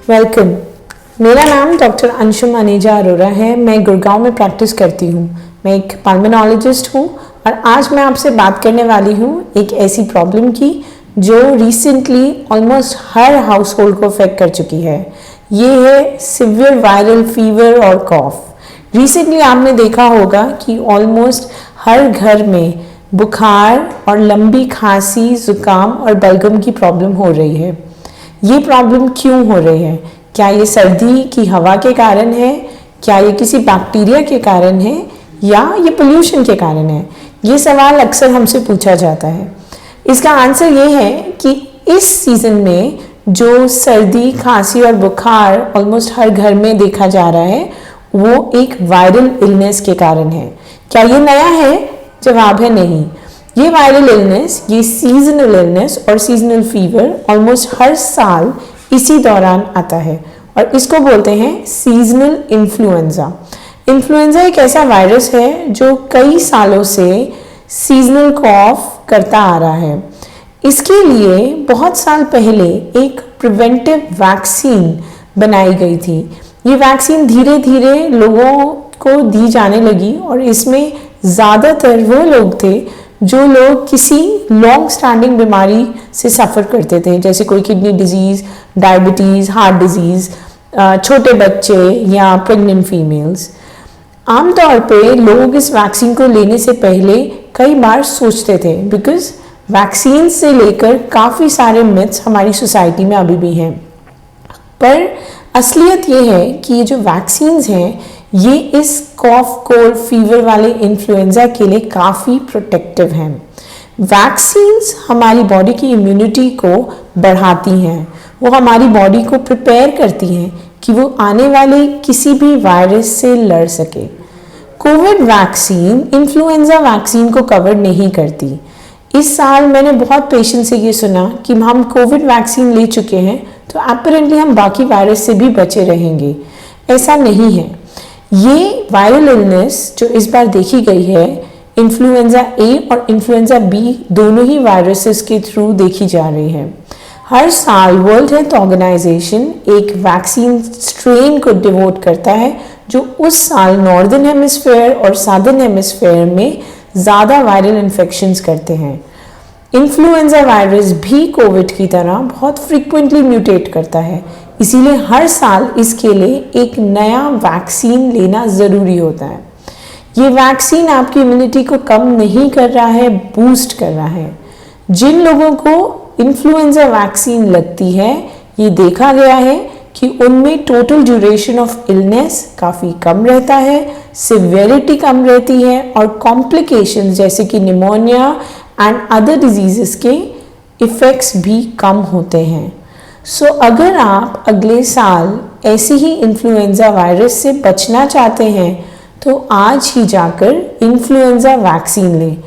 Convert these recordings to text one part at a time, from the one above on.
Welcome. मेरा नाम doctor Anshum Aneja Arora है। मैं गुड़गांव में प्रैक्टिस करती हूँ। मैं एक पल्मोनोलॉजिस्ट हूँ और आज मैं आपसे बात करने वाली हूँ एक ऐसी प्रॉब्लम की जो रिसेंटली ऑलमोस्ट हर हाउस होल्ड को अफेक्ट कर चुकी है। ये है सिवियर वायरल फीवर और कॉफ। रिसेंटली आपने देखा होगा कि ऑलमोस्ट हर घर में बुखार और लंबी खांसी, जुकाम और बलगम की प्रॉब्लम हो रही है। ये प्रॉब्लम क्यों हो रही है? क्या ये सर्दी की हवा के कारण है? क्या ये किसी बैक्टीरिया के कारण है या ये पोल्यूशन के कारण है? ये सवाल अक्सर हमसे पूछा जाता है। इसका आंसर ये है कि इस सीज़न में जो सर्दी, खांसी और बुखार ऑलमोस्ट हर घर में देखा जा रहा है वो एक वायरल इलनेस के कारण है। क्या ये नया है? जवाब है नहीं। ये वायरल इलनेस, ये सीजनल इलनेस और सीजनल फीवर ऑलमोस्ट हर साल इसी दौरान आता है और इसको बोलते हैं सीजनल इन्फ्लुएंजा। इन्फ्लुएंजा एक ऐसा वायरस है जो कई सालों से सीजनल कॉफ करता आ रहा है। इसके लिए बहुत साल पहले एक प्रिवेंटिव वैक्सीन बनाई गई थी। ये वैक्सीन धीरे धीरे लोगों को दी जाने लगी और इसमें ज़्यादातर वो लोग थे जो लोग किसी लॉन्ग स्टैंडिंग बीमारी से सफ़र करते थे, जैसे कोई kidney disease, diabetes, heart disease, छोटे बच्चे या प्रेग्नेंट फीमेल्स। आमतौर पे लोग इस वैक्सीन को लेने से पहले कई बार सोचते थे, बिकॉज वैक्सीन से लेकर काफ़ी सारे मिथ्स हमारी सोसाइटी में अभी भी हैं। पर असलियत ये है कि ये जो वैक्सीन्स हैं ये इस कॉफ, कोल्ड, फीवर वाले इन्फ्लुएंजा के लिए काफ़ी प्रोटेक्टिव हैं। वैक्सीन्स हमारी बॉडी की इम्यूनिटी को बढ़ाती हैं। वो हमारी बॉडी को प्रिपेयर करती हैं कि वो आने वाले किसी भी वायरस से लड़ सके। कोविड वैक्सीन इन्फ्लुएंजा वैक्सीन को कवर नहीं करती। इस साल मैंने बहुत पेशेंट से ये सुना कि हम कोविड वैक्सीन ले चुके हैं तो अपरेंटली हम बाकी वायरस से भी बचे रहेंगे। ऐसा नहीं है। ये वायरल इलनेस जो इस बार देखी गई है, इन्फ्लुएंजा ए और इन्फ्लुएंजा बी दोनों ही वायरसेस के थ्रू देखी जा रही है। हर साल वर्ल्ड हेल्थ ऑर्गेनाइजेशन एक वैक्सीन स्ट्रेन को डिवोट करता है जो उस साल नॉर्दर्न हेमिस्फेयर और साउदर्न हेमिस्फेयर में ज़्यादा वायरल इन्फेक्शंस करते हैं। इन्फ्लुएंजा वायरस भी कोविड की तरह बहुत फ्रीक्वेंटली म्यूटेट करता है, इसीलिए हर साल इसके लिए एक नया वैक्सीन लेना ज़रूरी होता है। ये वैक्सीन आपकी इम्यूनिटी को कम नहीं कर रहा है, बूस्ट कर रहा है। जिन लोगों को इन्फ्लुएंजा वैक्सीन लगती है, ये देखा गया है कि उनमें टोटल ड्यूरेशन ऑफ इलनेस काफ़ी कम रहता है, सिवियरिटी कम रहती है और कॉम्प्लिकेशंस जैसे कि निमोनिया एंड अदर डिजीज़ेस के इफ़ेक्ट्स भी कम होते हैं। सो अगर आप अगले साल ऐसी ही इन्फ्लुएंजा वायरस से बचना चाहते हैं तो आज ही जाकर इन्फ्लुएंजा वैक्सीन लें।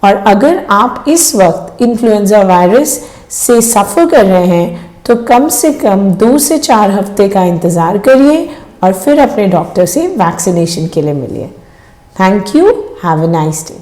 और अगर आप इस वक्त इन्फ्लुएंजा वायरस से सफ़र कर रहे हैं तो कम से कम 2 से 4 हफ्ते का इंतज़ार करिए और फिर अपने डॉक्टर से वैक्सीनेशन के लिए मिलिए। Thank you. Have a nice day.